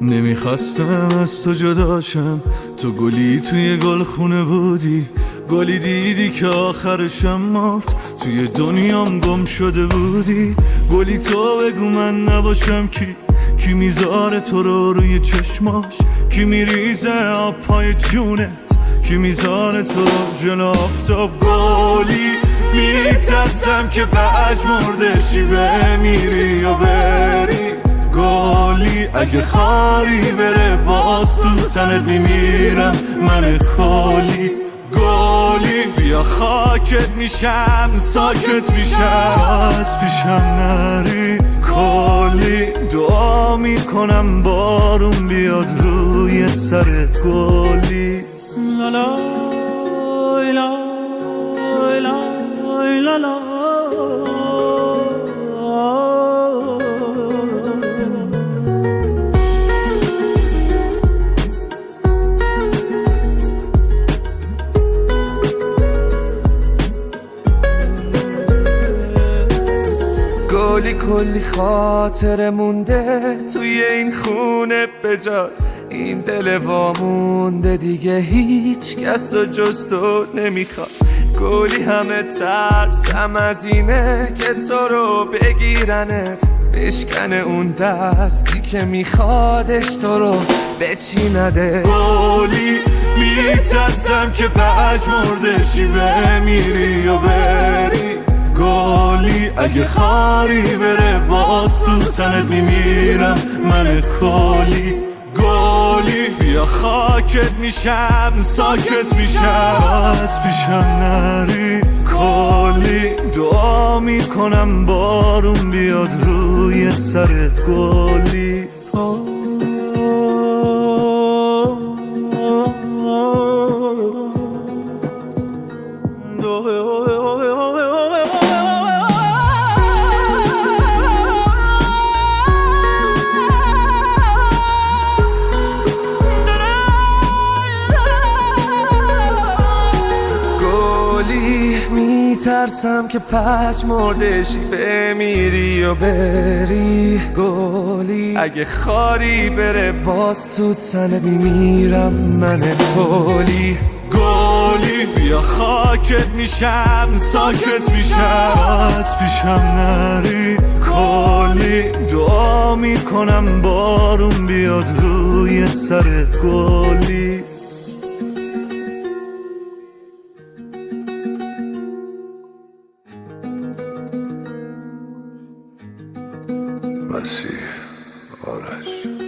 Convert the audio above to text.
نمیخواستم از تو جداشم، تو گلی توی گلخونه بودی، گلی دیدی که آخرشم مرد، توی دنیام گم شده بودی. گلی تو بگو من نباشم کی میذاره تو رو روی چشماش، کی میریزه آب پای جونت، کی میذاره تو رو جلو آفتاب. گلی میترسم که پژمردشی بمیری یا بری، گلی اگه خاری بره باز تو تنت میمیرم من کلی. گلی بیا خاکت میشم ساکت میشم تا از پیشم نری. کلی دعا میکنم بارون بیاد روی سرت گلی. لالا لا لا لا لا. گلی کلی خاطر مونده توی این خونه بجات، این دل وامونده دیگه هیچ کس و جز تو نمیخواد. گلی همه ترسم از اینه که تو رو بگیرنت، بشکنه اون دستی که میخوادش تو رو بچینده. گلی میترسم که پژمردشی بمیری یا بری، گلی اگه خاری بره باز تو تنت میمیرم من کلی. گلی بیا خاکت میشم ساکت میشم تا از پیشم نری. کلی دعا میکنم بارون بیاد روی سرت گلی. میترسم که پژمردشی بمیری و بری، گلی اگه خاری بره باز تو تنت میمیرم من کلی. گلی بیا خاکت میشم ساکت میشم تا از پیشم نری. کلی دعا میکنم بارون بیاد روی سرت گلی. مسیح آرش